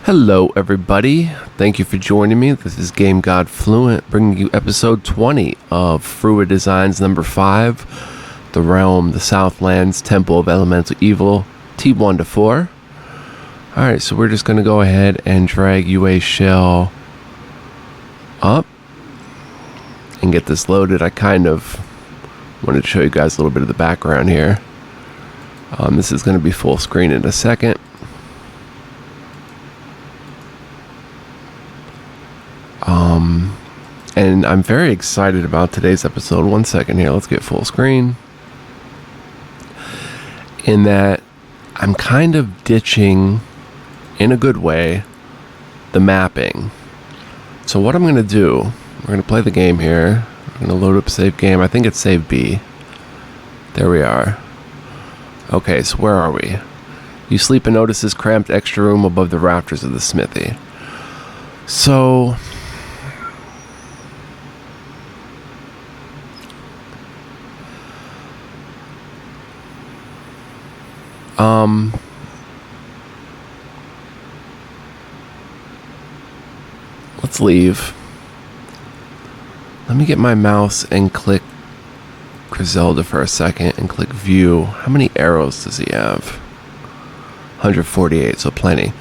Hello everybody, thank you for joining me. This is Game God Fluent, bringing you episode 20 of FRUA Designs number 5, The Realm, the Southlands, Temple of Elemental Evil, T1-4. Alright, so we're just going to go ahead and drag UA shell up and get this loaded. I kind of wanted to show you guys a little bit of the background here. This is going to be full screen in a second. And I'm very excited about today's episode. One second here, let's get full screen. In that I'm kind of ditching, in a good way, the mapping. So what I'm going to do, we're going to play the game here. We're going to load up save game. I think it's save B. There we are. Okay, so where are we? You sleep in Otis's cramped extra room above the rafters of the smithy. So let's leave. Let me get my mouse and click Griselda for a second and click view. How many arrows does he have? 148, so plenty.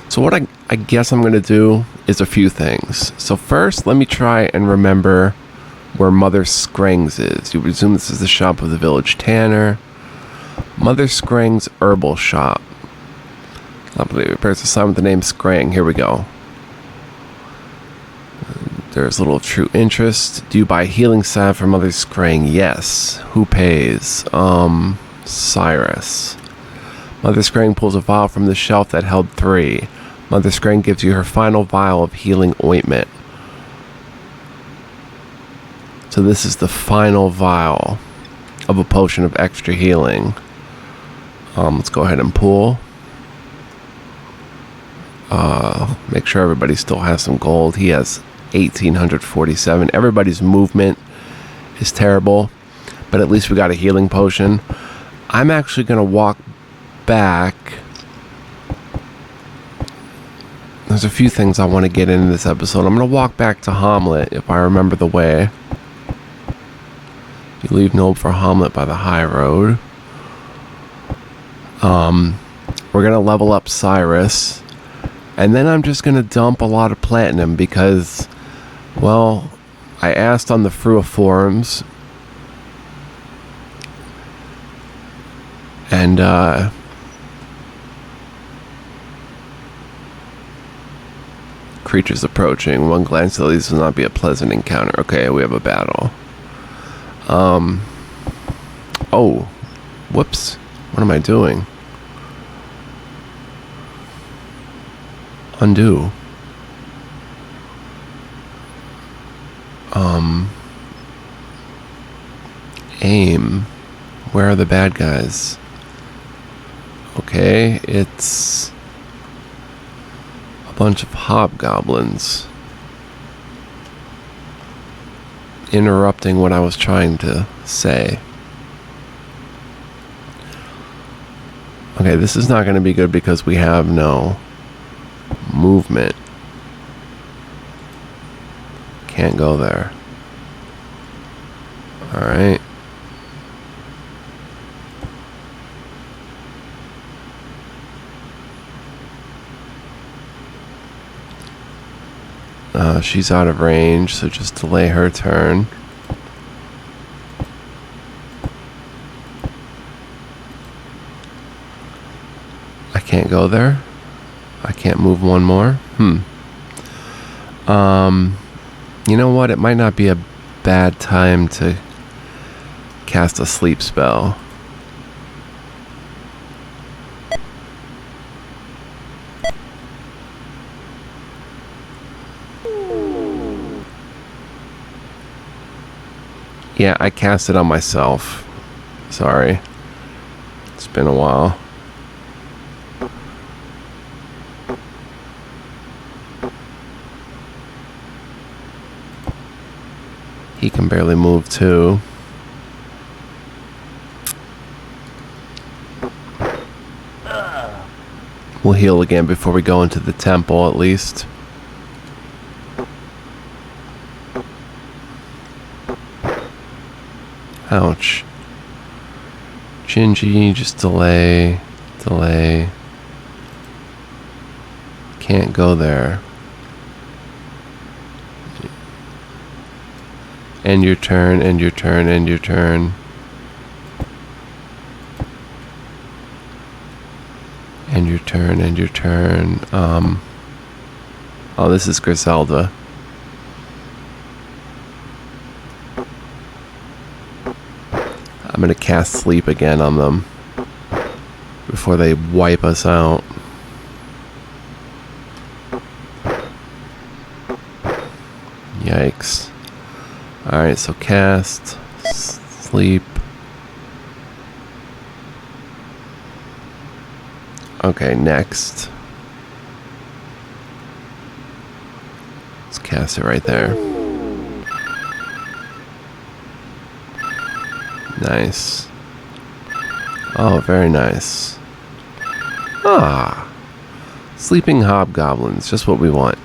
So what I guess I'm going to do is a few things. So first, let me try and remember where Mother Scrang's is. You would assume this is the shop of the village tanner. Mother Scrang's herbal shop. I believe it bears a sign with the name Scrang. Here we go. There's a little true interest. Do you buy healing salve from Mother Scrang? Yes. Who pays? Cyrus. Mother Scrang pulls a vial from the shelf that held 3. Mother Scrang gives you her final vial of healing ointment. So this is the final vial of a potion of extra healing. Let's go ahead and pull. Make sure everybody still has some gold. He has 1,847. Everybody's movement is terrible, but at least we got a healing potion. I'm actually going to walk back. There's a few things I want to get into this episode. I'm going to walk back to Hamlet if I remember the way. You leave no hope for Hamlet by the high road. We're going to level up Cyrus. And then I'm just going to dump a lot of platinum because, well, I asked on the FRUA forums. And, creatures approaching. One glance at least will not be a pleasant encounter. Okay, we have a battle. Oh, whoops. What am I doing? Undo. Aim. Where are the bad guys? Okay, it's a bunch of hobgoblins interrupting what I was trying to say. Okay, this is not going to be good because we have no movement. Can't go there. Alright. She's out of range, so just delay her turn. I can't go there. I can't move one more. You know what? It might not be a bad time to cast a sleep spell. Yeah, I cast it on myself. Sorry. It's been a while. He can barely move too. We'll heal again before we go into the temple, at least. Ouch. Gingy, just delay. Can't go there. End your turn. End your turn. Oh, this is Griselda. I'm gonna cast sleep again on them before they wipe us out. Yikes. Alright, so cast, sleep. Okay, next. Let's cast it right there. Nice. Oh, very nice. Ah. Sleeping hobgoblins, just what we want.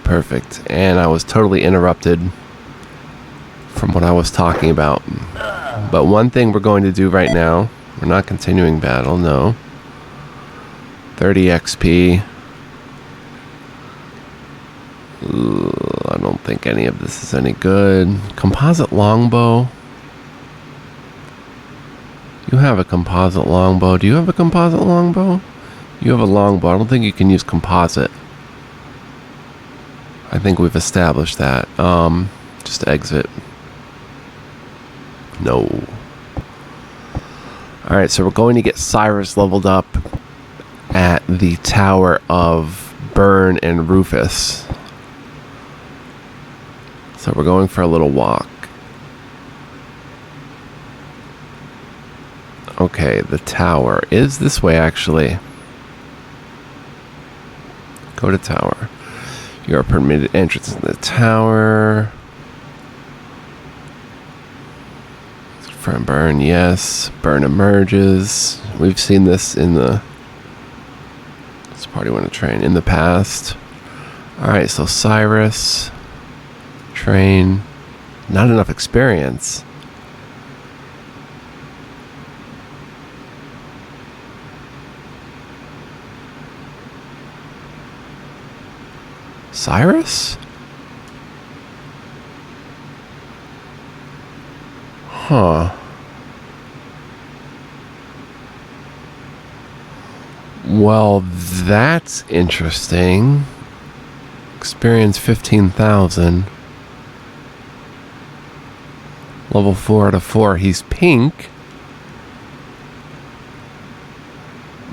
Perfect. And I was totally interrupted from what I was talking about. But one thing we're going to do right now, we're not continuing battle, no. 30 XP. I don't think any of this is any good. Composite longbow. You have a composite longbow. Do you have a composite longbow? You have a longbow. I don't think you can use composite. I think we've established that. Just exit. No. Alright, so we're going to get Cyrus leveled up at the Tower of Burn and Rufus. So we're going for a little walk. Okay, the tower is this way, actually. Go to tower. You're permitted entrance in the tower. From burn, yes. Burn emerges. We've seen this in the party want to train in the past. Alright, so Cyrus. Train. Not enough experience. Cyrus? Huh. Well, that's interesting. Experience 15,000. Level 4 out of 4. He's pink.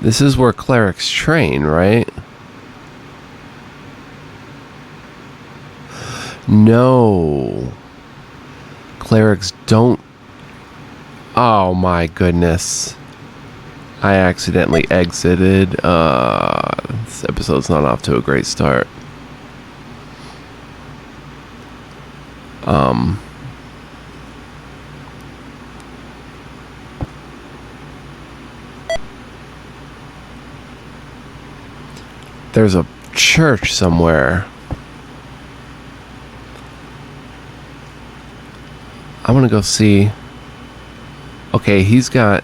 This is where clerics train, right? No. Clerics don't. Oh my goodness. I accidentally exited. This episode's not off to a great start. There's a church somewhere. I want to go see. Okay, he's got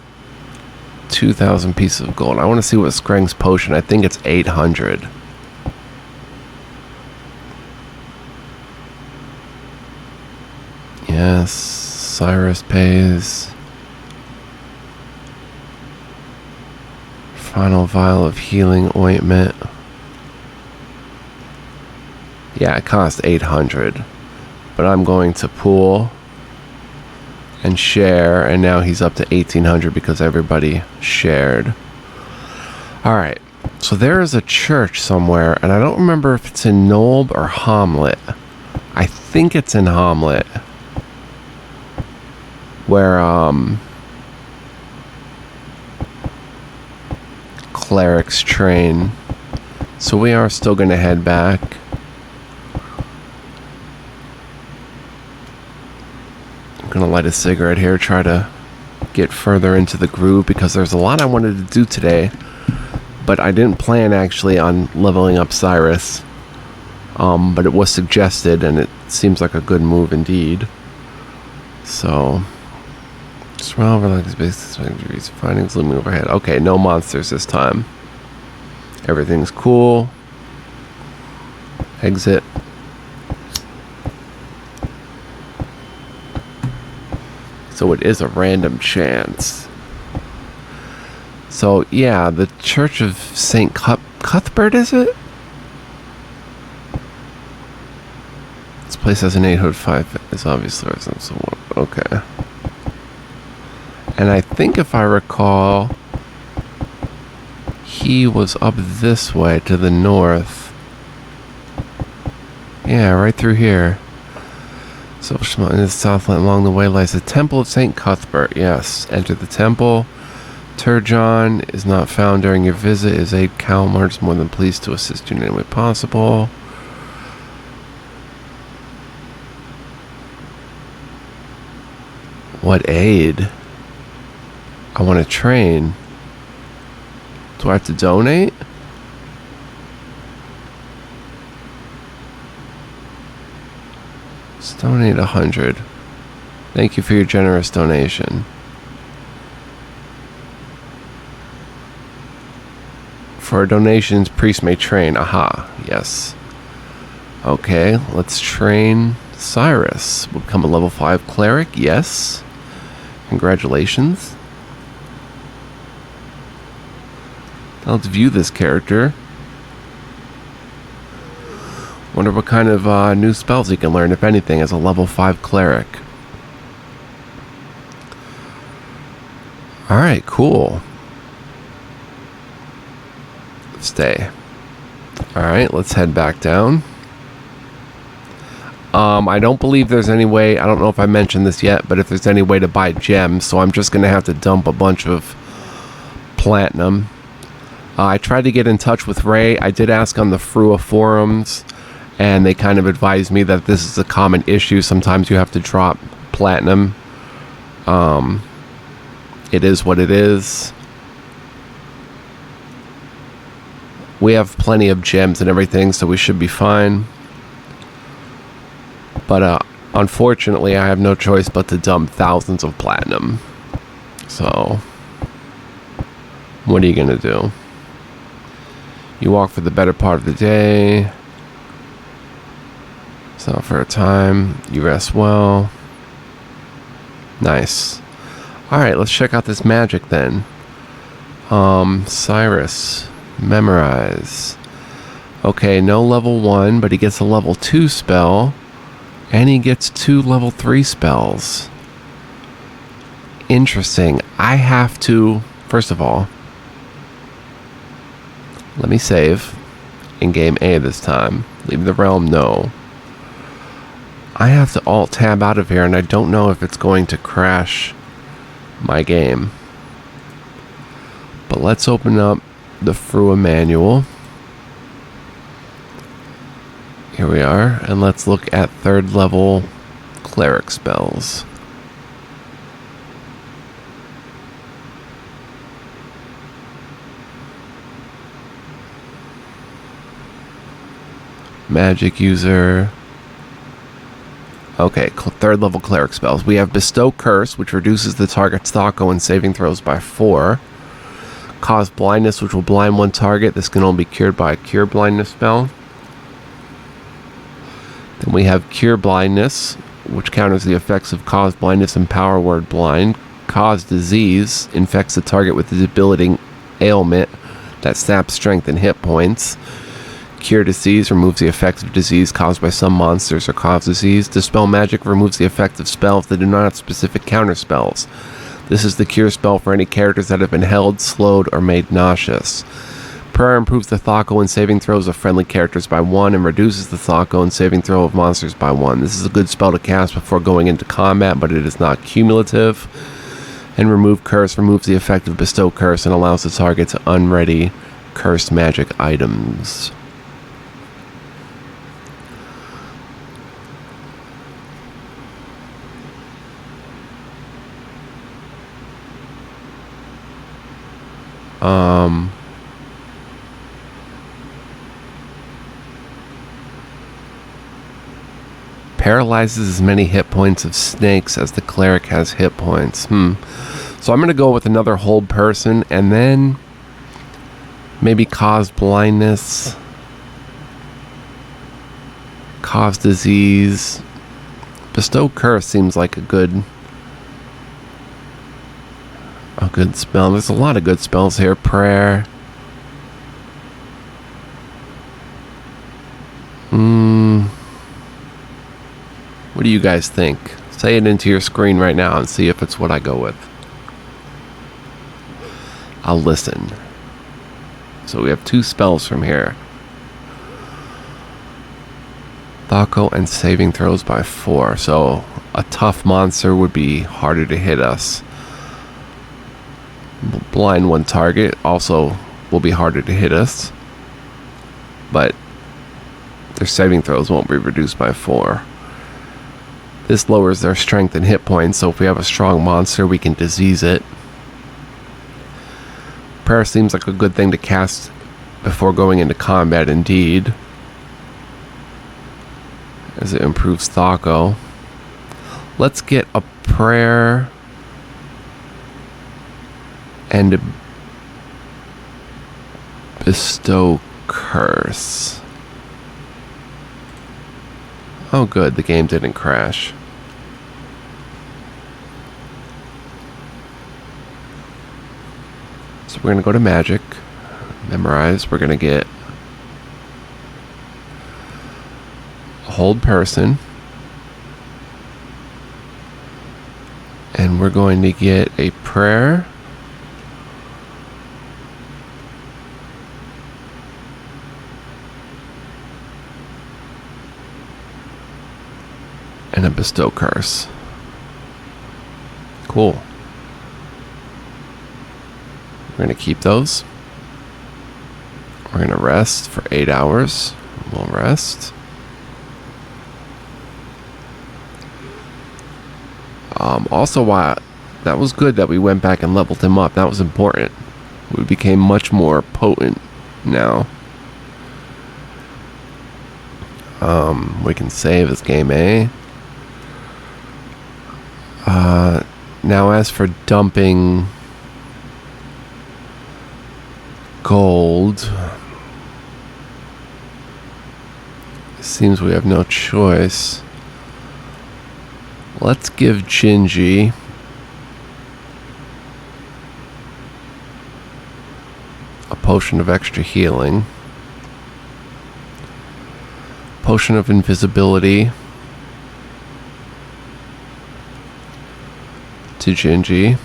2,000 pieces of gold. I want to see what Skreng's potion. I think it's 800. Yes, Cyrus pays. Final vial of healing ointment. Yeah, it costs 800. But I'm going to pool and share, and now he's up to 1,800 because everybody shared. Alright, so there is a church somewhere, and I don't remember if it's in Nolb or Hamlet. I think it's in Hamlet. Where, clerics train. So we are still going to head back. I'm going to light a cigarette here, try to get further into the groove, because there's a lot I wanted to do today, but I didn't plan actually on leveling up Cyrus. But it was suggested, and it seems like a good move indeed. So, smell relax basis injuries, findings looming overhead. Okay, no monsters this time. Everything's cool. Exit. So it is a random chance. So yeah, the Church of St. Cuthbert, is it? This place has an 805. It's obviously okay. And I think if I recall, he was up this way to the north. Yeah, right through here. So in the Southland, along the way lies the Temple of St. Cuthbert. Yes, enter the temple. Turgeon is not found during your visit. His aide Calmar is more than pleased to assist you in any way possible. What aid? I want to train. Do I have to donate? Let's donate 100. Thank you for your generous donation. For donations, priest may train. Aha, yes. Okay, let's train Cyrus. We'll become a level 5 cleric. Yes. Congratulations. Now let's view this character. Wonder what kind of new spells he can learn, if anything, as a level 5 cleric. Alright, cool. Stay. Alright, let's head back down. I don't believe there's any way, I don't know if I mentioned this yet, but if there's any way to buy gems, so I'm just going to have to dump a bunch of platinum. I tried to get in touch with Ray. I did ask on the FRUA forums, and they kind of advised me that this is a common issue. Sometimes you have to drop platinum. It is what it is. We have plenty of gems and everything, so we should be fine. But unfortunately, I have no choice but to dump thousands of platinum. So, what are you going to do? You walk for the better part of the day. It's not for a time. You rest well. Nice. Alright, let's check out this magic then. Cyrus. Memorize. Okay, no level 1, but he gets a level 2 spell. And he gets 2 level 3 spells. Interesting. I have to, first of all, let me save in game A this time. Leave the realm, no. I have to alt-tab out of here, and I don't know if it's going to crash my game. But let's open up the FRUA manual. Here we are, and let's look at 3rd level cleric spells. Magic user. Okay, 3rd level cleric spells. We have Bestow Curse, which reduces the target's Thaco and saving throws by 4. Cause Blindness, which will blind one target. This can only be cured by a Cure Blindness spell. Then we have Cure Blindness, which counters the effects of Cause Blindness and Power Word Blind. Cause Disease infects the target with a debilitating ailment that saps strength and hit points. Cure Disease removes the effects of disease caused by some monsters or cause disease. Dispel Magic removes the effect of spells that do not have specific counter spells. This is the cure spell for any characters that have been held, slowed, or made nauseous. Prayer improves the Thaco and saving throws of friendly characters by 1 and reduces the Thaco and saving throw of monsters by 1. This is a good spell to cast before going into combat, but it is not cumulative. And remove curse removes the effect of bestow curse and allows the target to unready cursed magic items. Paralyzes as many hit points of snakes as the cleric has hit points. So I'm going to go with another hold person and then maybe cause blindness, cause disease. Bestow curse seems like a good spell. There's a lot of good spells here. Prayer. What do you guys think? Say it into your screen right now and see if it's what I go with. I'll listen. So we have 2 spells from here. Thaco and saving throws by 4. So a tough monster would be harder to hit us. Blind one target also will be harder to hit us. But their saving throws won't be reduced by 4. This lowers their strength and hit points, so if we have a strong monster, we can disease it. Prayer seems like a good thing to cast before going into combat, indeed, as it improves Thaco. Let's get a prayer and a bestow curse. Oh good, the game didn't crash. So we're going to go to magic, memorize, we're going to get a hold person, and we're going to get a prayer, and a bestow curse. Cool. We're going to keep those. We're going to rest for 8 hours. We'll rest. Also, that was good that we went back and leveled him up. That was important. We became much more potent now. We can save as game A. Now as for dumping gold, it seems we have no choice. Let's give Gingy a potion of extra healing, potion of invisibility to Gingy.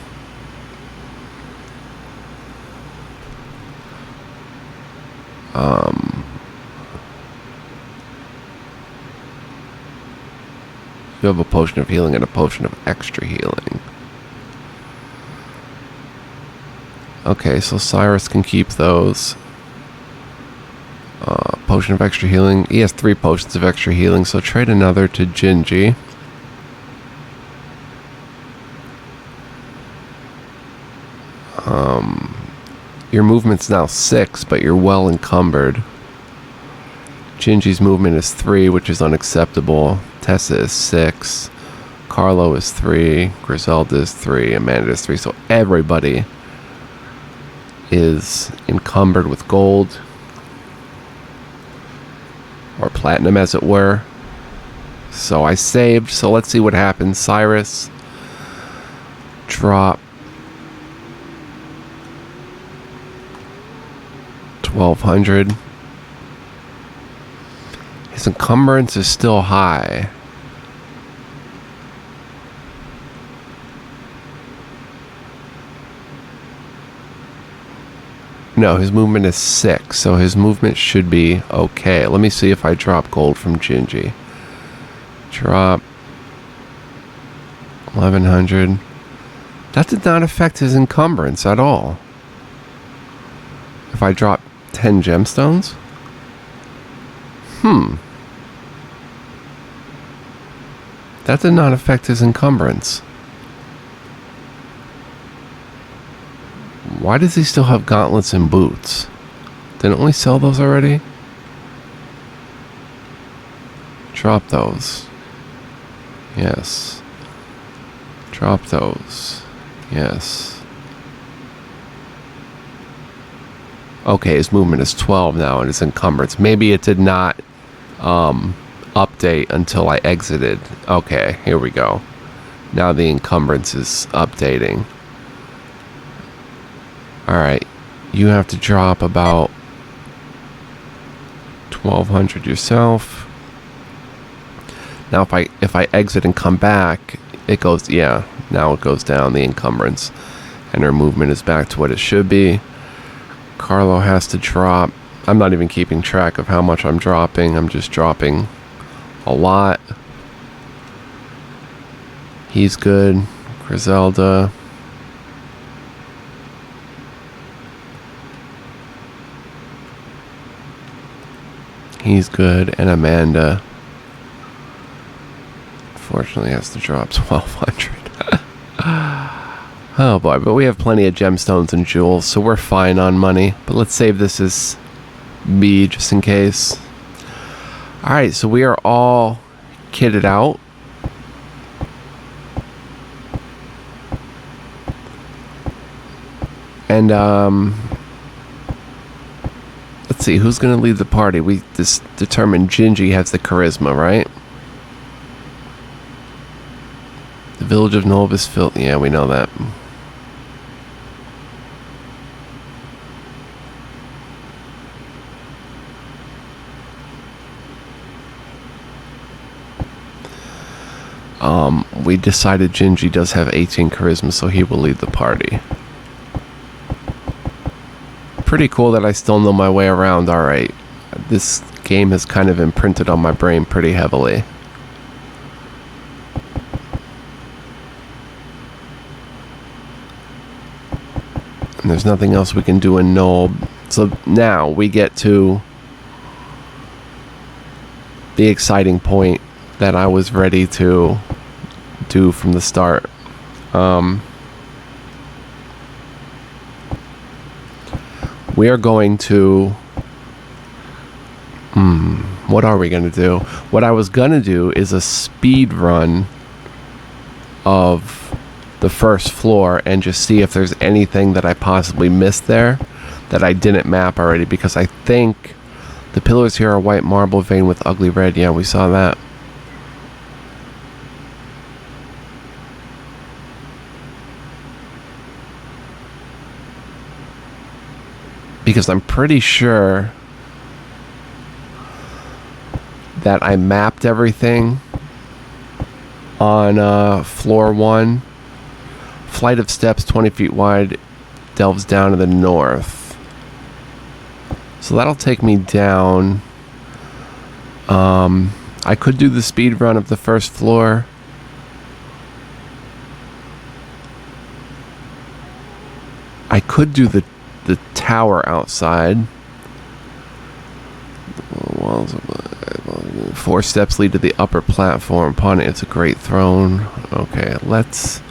You have a potion of healing and a potion of extra healing. Okay, so Cyrus can keep those. Potion of extra healing. He has 3 potions of extra healing, so trade another to Gingy. Your movement's now 6, but you're well encumbered. Gingy's movement is 3, which is unacceptable. Tessa is 6. Carlo is 3. Griselda is 3. Amanda is 3. So everybody is encumbered with gold. Or platinum, as it were. So I saved. So let's see what happens. Cyrus. Drop 1,200. His encumbrance is still high. No, his movement is 6, so his movement should be okay. Let me see if I drop gold from Gingy. Drop 1,100, That did not affect his encumbrance at all. If I drop 10 gemstones? That did not affect his encumbrance. Why does he still have gauntlets and boots? Didn't we sell those already? Drop those. Yes. Drop those. Yes. Okay, his movement is 12 now and his encumbrance. Maybe it did not update until I exited. Okay, here we go. Now the encumbrance is updating. Alright, you have to drop about 1,200 yourself. Now if I exit and come back, it goes, yeah, now it goes down, the encumbrance. And her movement is back to what it should be. Carlo has to drop. I'm not even keeping track of how much I'm dropping. I'm just dropping a lot. He's good. Griselda. He's good. And Amanda, fortunately, has to drop 1,200. Oh boy, but we have plenty of gemstones and jewels, so we're fine on money. But let's save this as B just in case. Alright, so we are all kitted out. And, let's see, who's going to lead the party? We determined Gingy has the charisma, right? The village of Novus Field. Yeah, we know that. We decided Gingy does have 18 charisma, so he will lead the party. Pretty cool that I still know my way around. Alright. This game has kind of imprinted on my brain pretty heavily. And there's nothing else we can do in Nob. So now we get to the exciting point that I was ready to do from the start. We are going to... what are we going to do? What I was going to do is a speed run of the first floor and just see if there's anything that I possibly missed there that I didn't map already, because I think the pillars here are white marble veined with ugly red. Yeah, we saw that. Because I'm pretty sure that I mapped everything on floor 1. Flight of steps 20 feet wide delves down to the north. So that'll take me down. I could do the speed run of the first floor. I could do the tower outside. 4 steps lead to the upper platform. Upon it, it's a great throne. Okay, let's...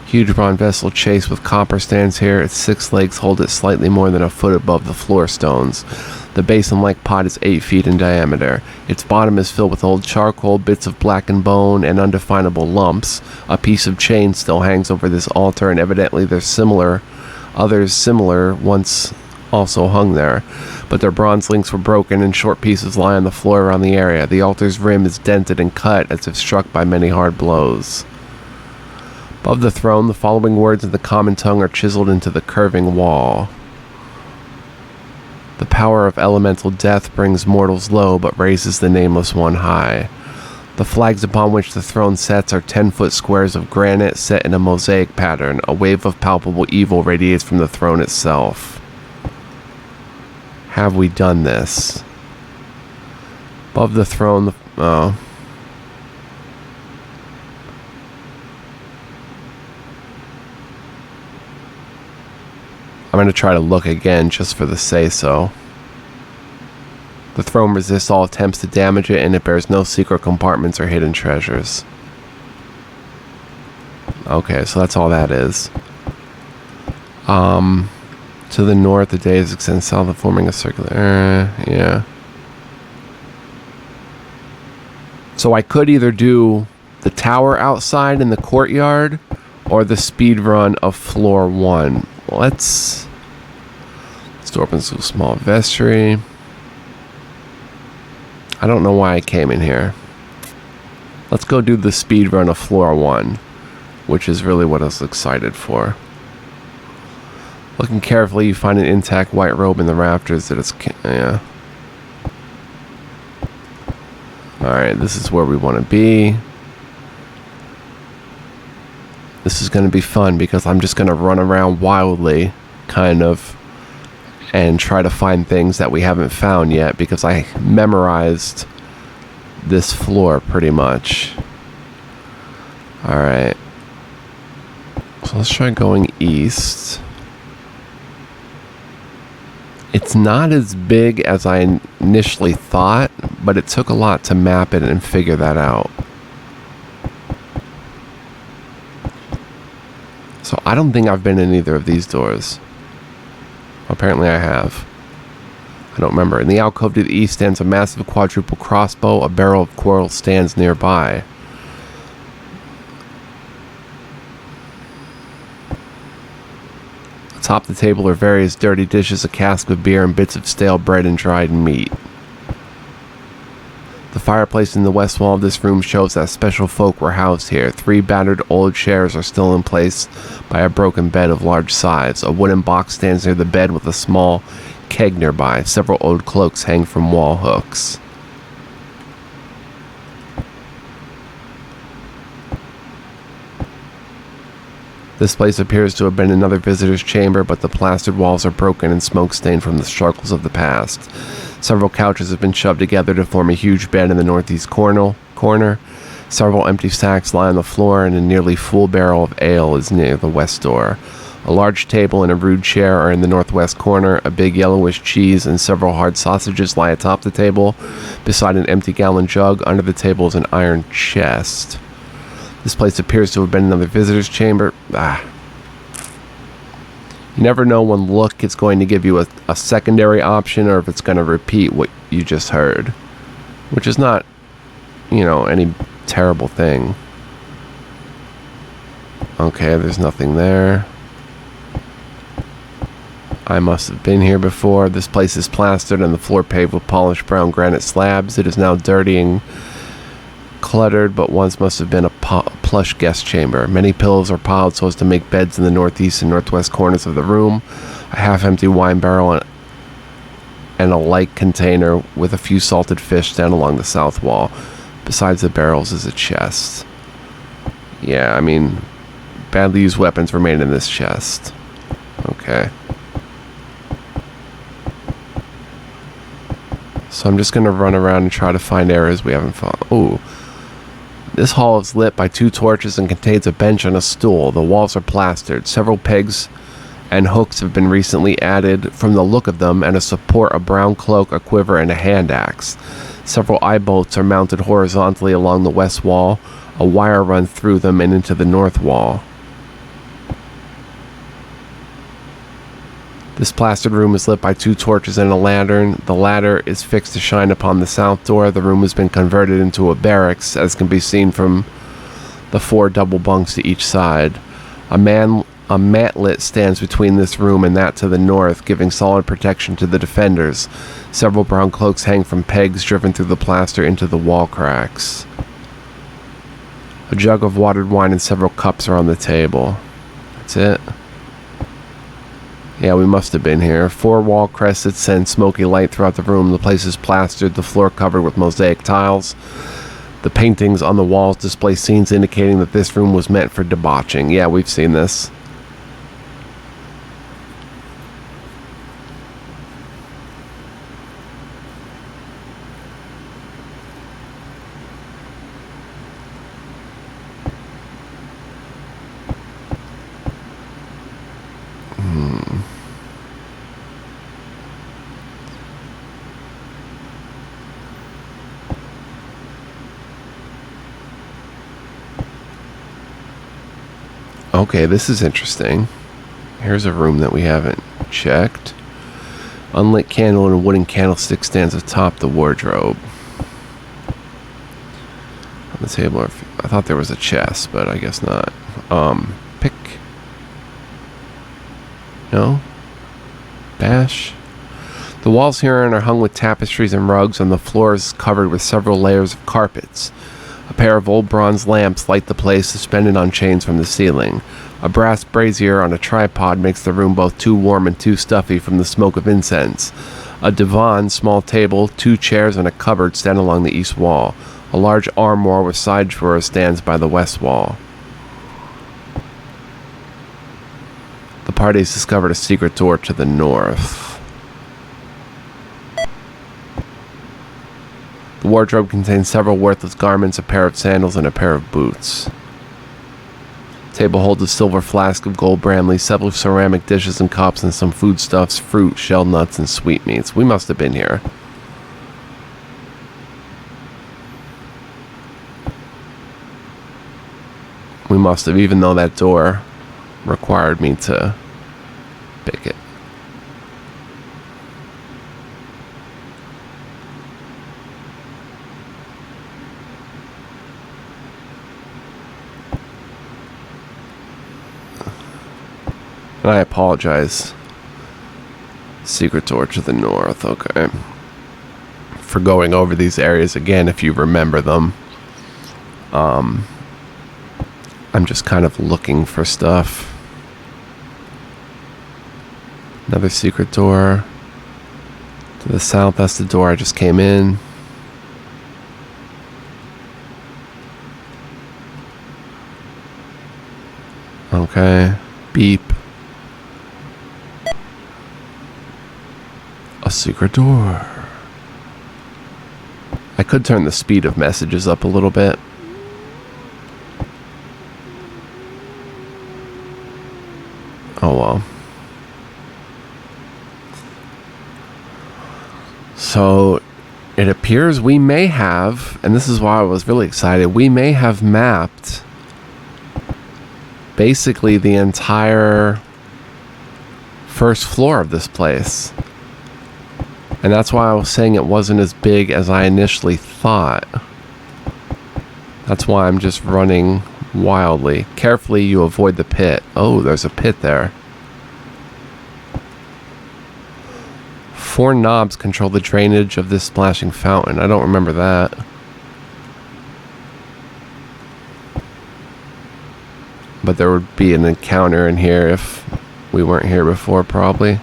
Huge bronze vessel chase with copper stands here. Its 6 legs hold it slightly more than a foot above the floor stones. The basin-like pot is 8 feet in diameter. Its bottom is filled with old charcoal, bits of blackened bone, and undefinable lumps. A piece of chain still hangs over this altar, and evidently there's others similar once also hung there, but their bronze links were broken and short pieces lie on the floor around the area. The altar's rim is dented and cut as if struck by many hard blows. Above the throne, the following words in the common tongue are chiseled into the curving wall. The power of elemental death brings mortals low, but raises the nameless one high. The flags upon which the throne sets are 10-foot squares of granite set in a mosaic pattern. A wave of palpable evil radiates from the throne itself. Have we done this? Above the throne, going to try to look again just for the say-so. The throne resists all attempts to damage it, and it bears no secret compartments or hidden treasures. Okay, so that's all that is. To the north, the days extend south of forming a circular... yeah. So I could either do the tower outside in the courtyard or the speed run of floor 1. Let's open to a small vestry. I don't know why I came in here. Let's go do the speed run of floor 1, which is really what I was excited for. Looking carefully, you find an intact white robe in the rafters that it's... yeah. Alright, this is where we want to be. This is going to be fun because I'm just going to run around wildly, kind of, and try to find things that we haven't found yet because I memorized this floor pretty much. Alright. So let's try going east. It's not as big as I initially thought, but it took a lot to map it and figure that out. So I don't think I've been in either of these doors. Apparently I have. I don't remember. In the alcove to the east stands a massive quadruple crossbow. A barrel of coral stands nearby. Atop the table are various dirty dishes, a cask of beer, and bits of stale bread and dried meat. The fireplace in the west wall of this room shows that special folk were housed here. 3 battered old chairs are still in place by a broken bed of large size. A wooden box stands near the bed with a small keg nearby. Several old cloaks hang from wall hooks. This place appears to have been another visitor's chamber, but the plastered walls are broken and smoke-stained from the struggles of the past. Several couches have been shoved together to form a huge bed in the northeast corner. Several empty sacks lie on the floor, and a nearly full barrel of ale is near the west door. A large table and a rude chair are in the northwest corner. A big yellowish cheese and several hard sausages lie atop the table. Beside an empty gallon jug, under the table is an iron chest. This place appears to have been another visitor's chamber. You never know when look is going to give you a secondary option or if it's going to repeat what you just heard. Which is not, any terrible thing. Okay, there's nothing there. I must have been here before. This place is plastered and the floor paved with polished brown granite slabs. It is now dirty and cluttered, but once must have been a plush guest chamber. Many pillows are piled so as to make beds in the northeast and northwest corners of the room. A half-empty wine barrel and a light container with a few salted fish stand along the south wall. Besides the barrels is a chest. Yeah, badly used weapons remain in this chest. Okay. So I'm just going to run around and try to find areas we haven't found. Ooh. This hall is lit by 2 torches and contains a bench and a stool. The walls are plastered. Several pegs and hooks have been recently added from the look of them, and a support, a brown cloak, a quiver, and a hand axe. Several eye bolts are mounted horizontally along the west wall. A wire runs through them and into the north wall. This plastered room is lit by 2 torches and a lantern. The latter is fixed to shine upon the south door. The room has been converted into a barracks, as can be seen from the 4 double bunks to each side. A matlet stands between this room and that to the north, giving solid protection to the defenders. Several brown cloaks hang from pegs driven through the plaster into the wall cracks. A jug of watered wine and several cups are on the table. That's it. Yeah, we must have been here. 4 wall cressets send smoky light throughout the room. The place is plastered, the floor covered with mosaic tiles. The paintings on the walls display scenes indicating that this room was meant for debauching. Yeah, we've seen this. Okay, this is interesting. Here's a room that we haven't checked. Unlit candle and a wooden candlestick stands atop the wardrobe. On the table, I thought there was a chest, but I guess not. Pick. No? Bash. The walls herein are hung with tapestries and rugs, and the floor is covered with several layers of carpets. A pair of old bronze lamps light the place, suspended on chains from the ceiling. A brass brazier on a tripod makes the room both too warm and too stuffy from the smoke of incense. A divan, small table, 2 chairs, and a cupboard stand along the east wall. A large armoire with side drawers stands by the west wall. The party has discovered a secret door to the north. The wardrobe contains several worthless garments, a pair of sandals, and a pair of boots. The table holds a silver flask of gold brandy, several ceramic dishes and cups, and some foodstuffs, fruit, shelled nuts, and sweetmeats. We must have been here. We must have, even though that door required me to pick it. And I apologize. Secret door to the north, okay. For going over these areas again, if you remember them. I'm just kind of looking for stuff. Another secret door. To the south, that's the door I just came in. Okay. Beep. A secret door. I could turn the speed of messages up a little bit. Oh well. So it appears we may have, and this is why I was really excited, we may have mapped basically the entire first floor of this place. And that's why I was saying it wasn't as big as I initially thought. That's why I'm just running wildly. Carefully, you avoid the pit. Oh, there's a pit there. 4 knobs control the drainage of this splashing fountain. I don't remember that. But there would be an encounter in here if we weren't here before, probably.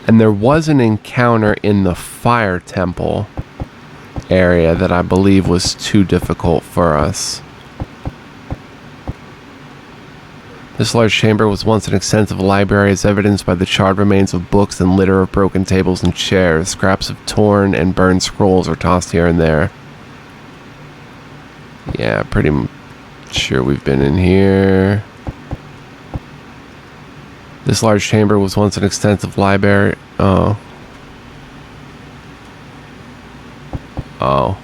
And there was an encounter in the fire temple area that I believe was too difficult for us. This large chamber was once an extensive library, as evidenced by the charred remains of books and litter of broken tables and chairs. Scraps of torn and burned scrolls are tossed here and there. Yeah, pretty sure we've been in here. This large chamber was once an extensive library. Oh. Oh.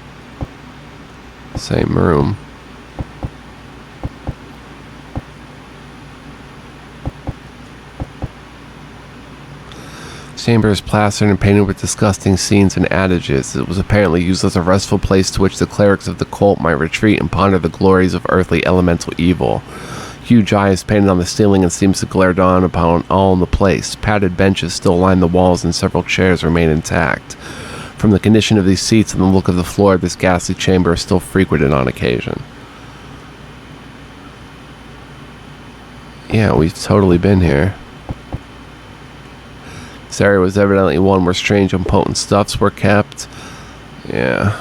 Same room. This chamber is plastered and painted with disgusting scenes and adages. It was apparently used as a restful place to which the clerics of the cult might retreat and ponder the glories of earthly elemental evil. Huge eyes painted on the ceiling and seems to glare down upon all in the place. Padded benches still line the walls and several chairs remain intact. From the condition of these seats and the look of the floor, this ghastly chamber is still frequented on occasion. Yeah, we've totally been here. This area was evidently one where strange and potent stuffs were kept. Yeah.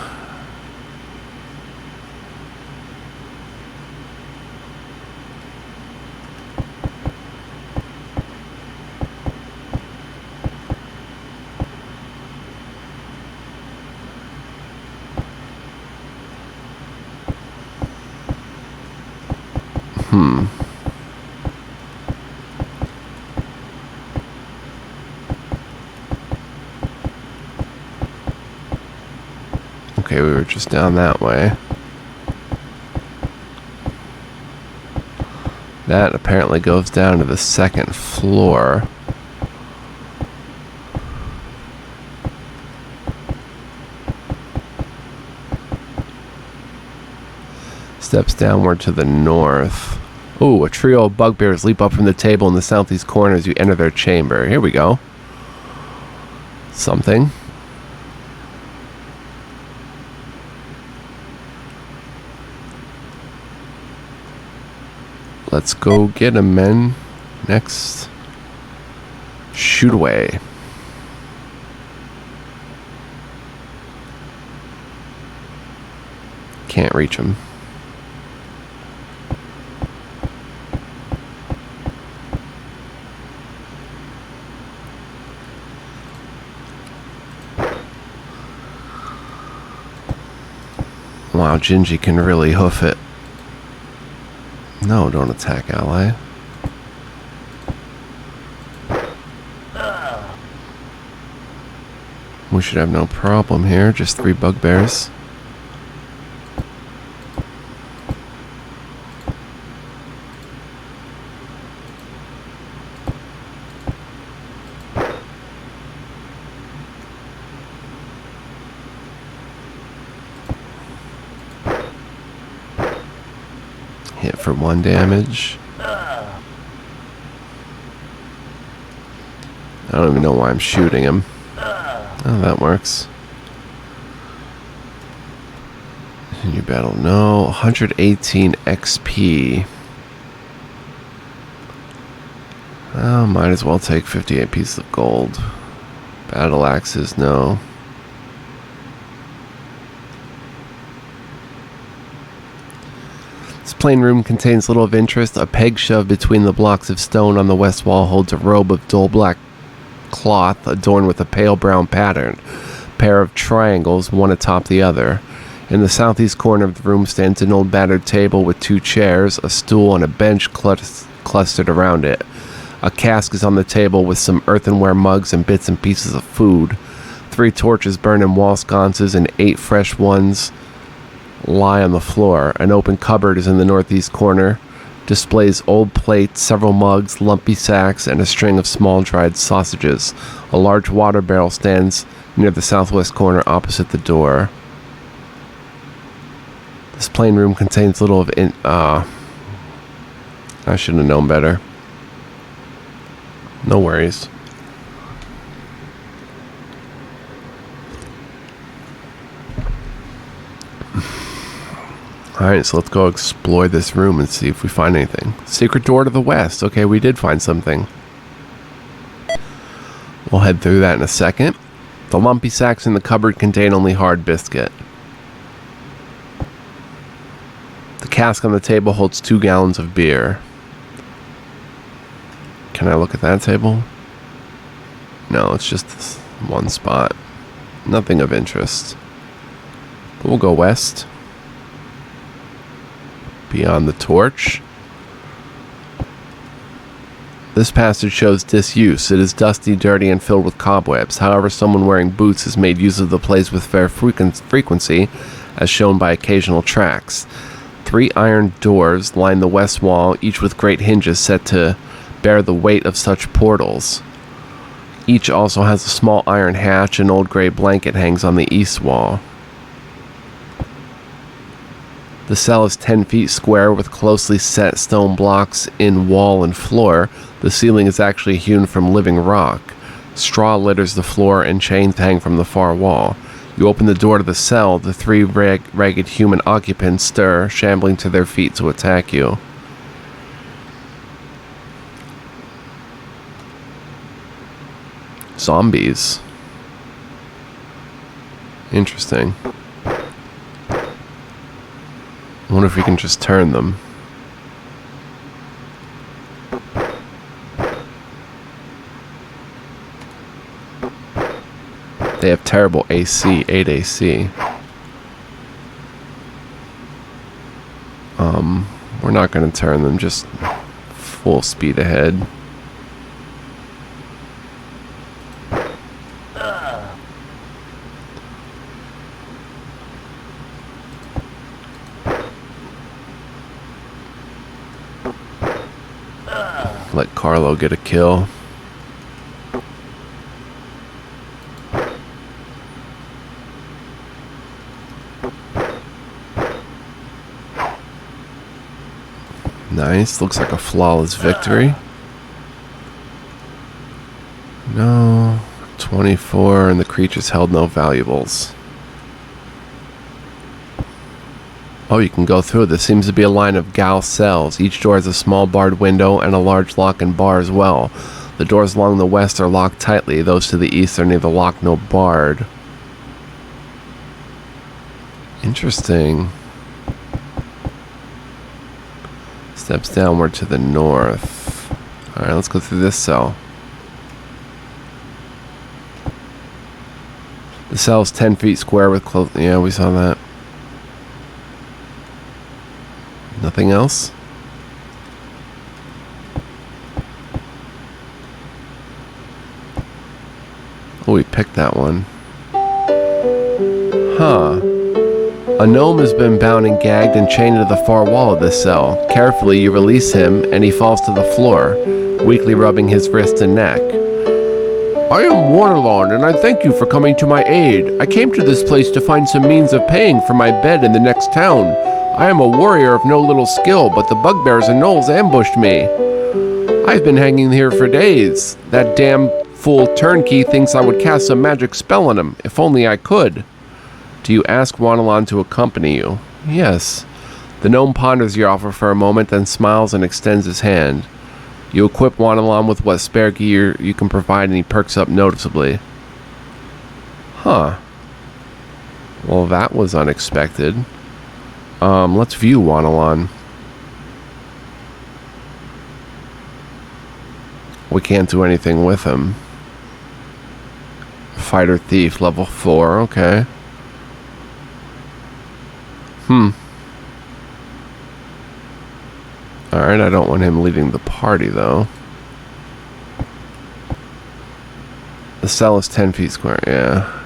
Okay, we were just down that way. That apparently goes down to the second floor. Steps downward to the north. Ooh, a trio of bugbears leap up from the table in the southeast corner as you enter their chamber. Here we go. Something. Let's go get him, men. Next. Shoot away. Can't reach him. Wow, Gingy can really hoof it. No, don't attack, ally. We should have no problem here. Just 3 bugbears. Hit for 1 damage. I don't even know why I'm shooting him. Oh, that works. New battle, no. 118 XP. Oh, might as well take 58 pieces of gold. Battle axes, no. This plain room contains little of interest. A peg shoved between the blocks of stone on the west wall holds a robe of dull black cloth adorned with a pale brown pattern. Pair of triangles, one atop the other. In the southeast corner of the room stands an old battered table with 2 chairs, a stool, and a bench clustered around it. A cask is on the table with some earthenware mugs and bits and pieces of food. 3 torches burn in wall sconces and 8 fresh ones lie on the floor. An open cupboard is in the northeast corner. Displays old plates, several mugs, lumpy sacks, and a string of small dried sausages. A large water barrel stands near the southwest corner opposite the door. This plain room contains little of I should have known better. No worries. Alright, so let's go explore this room and see if we find anything. Secret door to the west. Okay, we did find something. We'll head through that in a second. The lumpy sacks in the cupboard contain only hard biscuit. The cask on the table holds 2 gallons of beer. Can I look at that table? No, it's just this one spot. Nothing of interest. But we'll go west. Beyond the torch. This passage shows disuse. It is dusty, dirty, and filled with cobwebs. However, someone wearing boots has made use of the place with fair frequency, as shown by occasional tracks. 3 iron doors line the west wall, each with great hinges set to bear the weight of such portals. Each also has a small iron hatch. An old gray blanket hangs on the east wall. The cell is 10 feet square with closely set stone blocks in wall and floor. The ceiling is actually hewn from living rock. Straw litters the floor and chains hang from the far wall. You open the door to the cell. The 3 ragged human occupants stir, shambling to their feet to attack you. Zombies. Interesting. I wonder if we can just turn them. They have terrible AC, 8 AC. We're not going to turn them, just full speed ahead. Let Carlo get a kill. Nice. Looks like a flawless victory. No. 24, and the creatures held no valuables. Oh, you can go through. There seems to be a line of gal cells. Each door has a small barred window and a large lock and bar as well. The doors along the west are locked tightly. Those to the east are neither locked nor barred. Interesting. Steps downward to the north. Alright, let's go through this cell. The cell's 10 feet square with close... Yeah, we saw that. Nothing else? Oh, we picked that one. Huh. A gnome has been bound and gagged and chained to the far wall of this cell. Carefully, you release him, and he falls to the floor, weakly rubbing his wrist and neck. I am Warlord, and I thank you for coming to my aid. I came to this place to find some means of paying for my bed in the next town. I am a warrior of no little skill, but the bugbears and gnolls ambushed me. I've been hanging here for days. That damn fool turnkey thinks I would cast some magic spell on him. If only I could. Do you ask Wanalon to accompany you? Yes. The gnome ponders your offer for a moment, then smiles and extends his hand. You equip Wanalon with what spare gear you can provide, and he perks up noticeably. Huh. Well, that was unexpected. Let's view Wanalon. We can't do anything with him. Fighter Thief, level 4, okay. Alright, I don't want him leading the party, though. The cell is 10 feet square, yeah.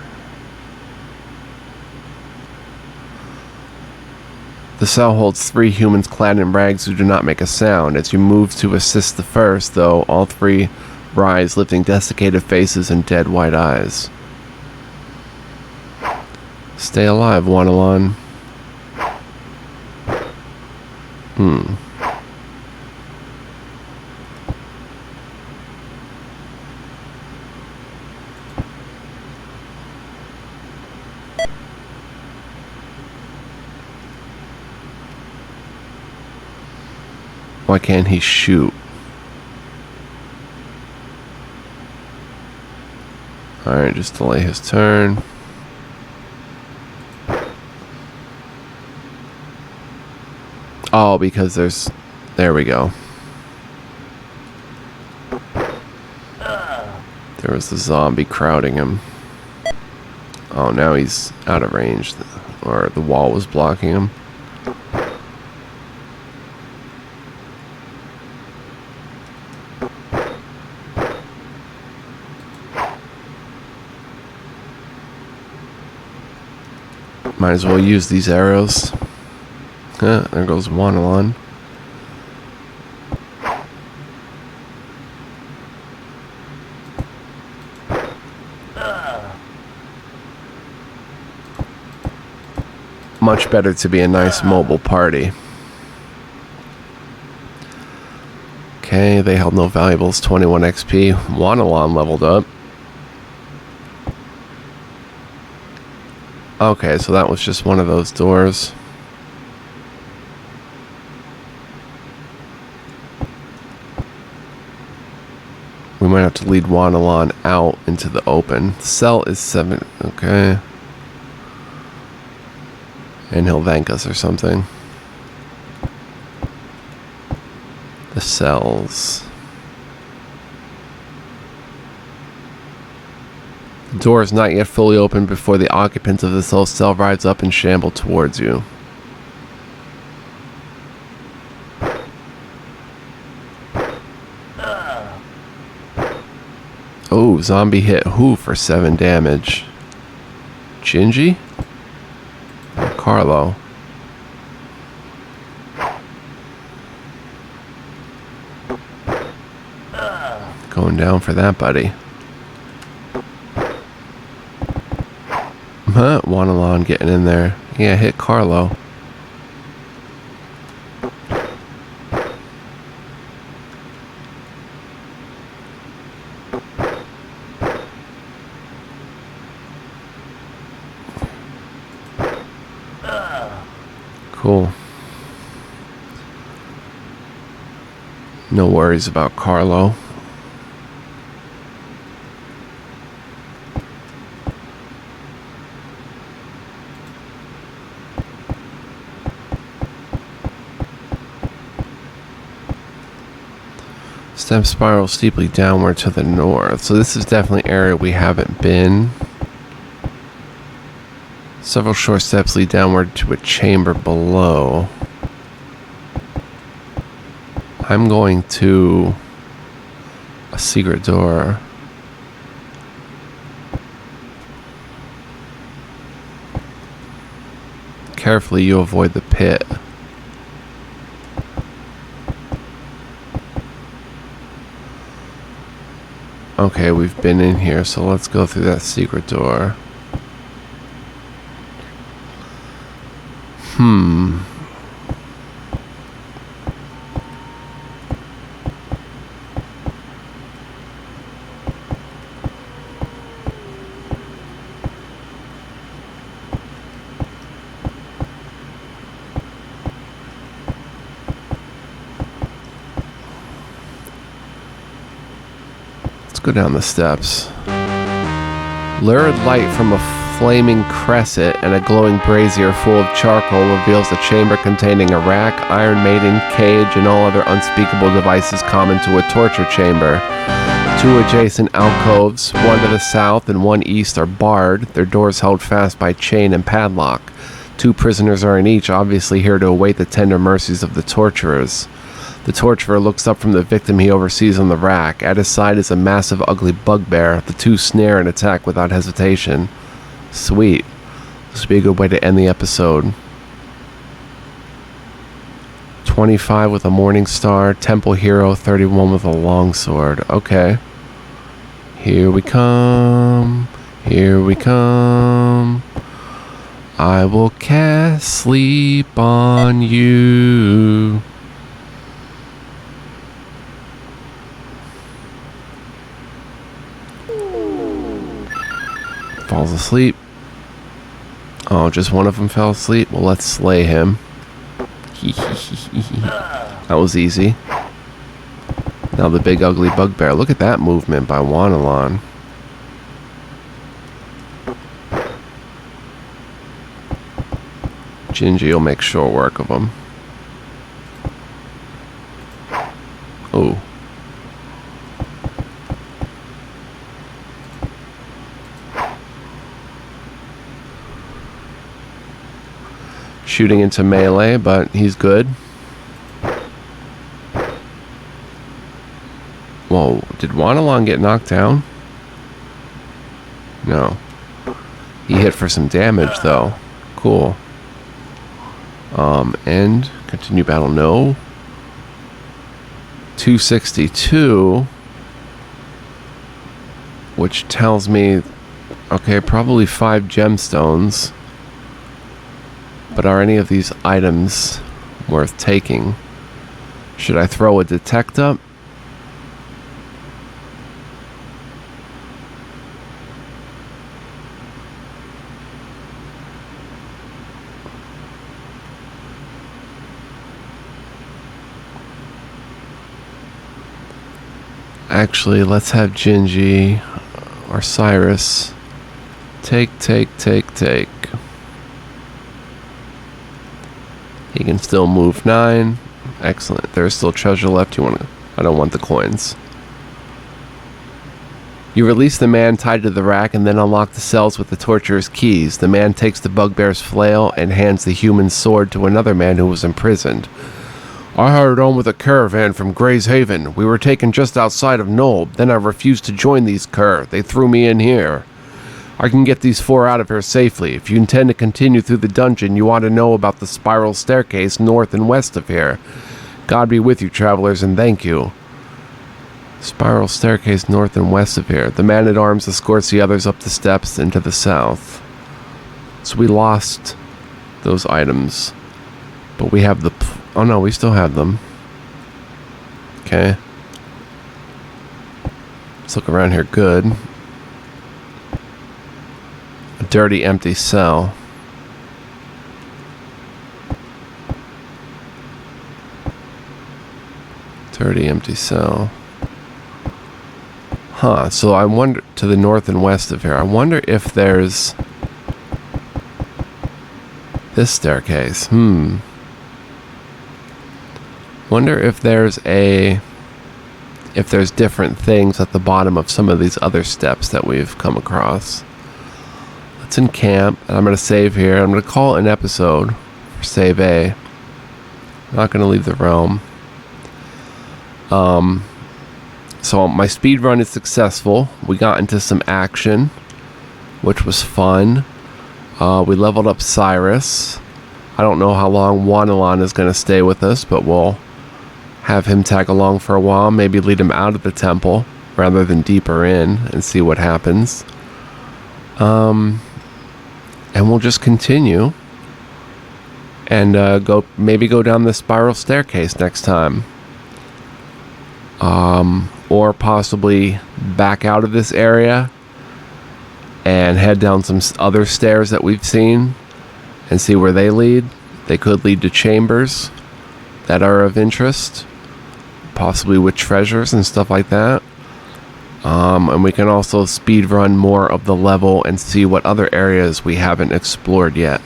The cell holds 3 humans clad in rags who do not make a sound. As you move to assist the first, though, all 3 rise, lifting desiccated faces and dead white eyes. Stay alive, Wanalon. Why can't he shoot? Alright, just delay his turn. Oh, because there's... There we go. There was the zombie crowding him. Oh, now he's out of range. Or the wall was blocking him. Might as well use these arrows. There goes Wanalon. Much better to be a nice mobile party. Okay, they held no valuables, 21 XP. Wanalon leveled up. Okay, so that was just one of those doors. We might have to lead Wanalon out into the open. The cell is 7. Okay. And he'll thank us or something. The cells. The door is not yet fully open before the occupants of this whole cell rise up and shamble towards you. Oh, zombie hit who for 7 damage? Gingy? Or Carlo? going down for that, buddy. Huh? Wanalon getting in there. Yeah, hit Carlo. Cool. No worries about Carlo. Step spiral steeply downward to the north. So this is definitely an area we haven't been. Several short steps lead downward to a chamber below. I'm going to a secret door. Carefully, you avoid the pit. Okay, we've been in here, so let's go through that secret door. Let's go down the steps. Lurid light from a flaming cresset and a glowing brazier full of charcoal reveals a chamber containing a rack, Iron Maiden, cage, and all other unspeakable devices common to a torture chamber. Two adjacent alcoves, one to the south and one east, are barred, their doors held fast by chain and padlock. Two prisoners are in each, obviously here to await the tender mercies of the torturers. The torturer looks up from the victim he oversees on the rack. At his side is a massive, ugly bugbear. The two snare and attack without hesitation. Sweet. This would be a good way to end the episode. 25 with a morning star. Temple hero. 31 with a longsword. Okay. Here we come. Here we come. I will cast sleep on you. Falls asleep. Oh, just one of them fell asleep? Well, let's slay him. That was easy. Now the big ugly bugbear. Look at that movement by Wanalon. Gingy will make short work of him. Oh. Shooting into melee, but he's good. Whoa, did Wanalon get knocked down? No. He hit for some damage, though. Cool. End. Continue battle, no. 262. Which tells me, okay, probably 5 gemstones. But are any of these items worth taking? Should I throw a detect up? Actually, let's have Gingy or Cyrus take. He can still move 9. Excellent. There's still treasure left. I don't want the coins. You release the man tied to the rack and then unlock the cells with the torturer's keys. The man takes the bugbear's flail and hands the human sword to another man who was imprisoned. I hired on with a caravan from Gray's Haven. We were taken just outside of Nulb. Then I refused to join these cur. They threw me in here. I can get these 4 out of here safely. If you intend to continue through the dungeon, you ought to know about the spiral staircase north and west of here. God be with you, travelers, and thank you. Spiral staircase north and west of here. The man-at-arms escorts the others up the steps into the south. So we lost those items. But we have the... Oh no, we still have them. Okay. Let's look around here. Good. A dirty, empty cell. Dirty, empty cell. Huh, so I wonder, to the north and west of here, I wonder if there's this staircase. Wonder if there's different things at the bottom of some of these other steps that we've come across. Let's encamp, and I'm going to save here. I'm going to call it an episode for save A. I'm not going to leave the realm. So my speed run is successful. We got into some action, which was fun. We leveled up Cyrus. I don't know how long Wanalon is going to stay with us, but we'll have him tag along for a while. Maybe lead him out of the temple rather than deeper in and see what happens. And we'll just continue and go down the spiral staircase next time. Or possibly back out of this area and head down some other stairs that we've seen and see where they lead. They could lead to chambers that are of interest, possibly with treasures and stuff like that. And we can also speed run more of the level and see what other areas we haven't explored yet,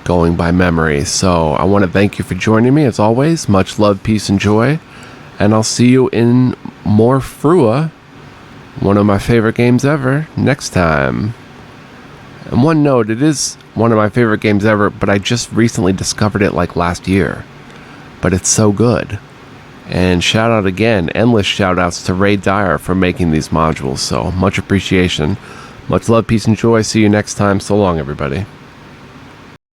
going by memory. So I want to thank you for joining me as always. Much love, peace, and joy. And I'll see you in more FRUA, one of my favorite games ever, next time. And one note, it is one of my favorite games ever, but I just recently discovered it like last year. But it's so good. And shout out again, endless shout outs to Ray Dyer for making these modules. So much appreciation. Much love, peace, and joy. See you next time. So long, everybody.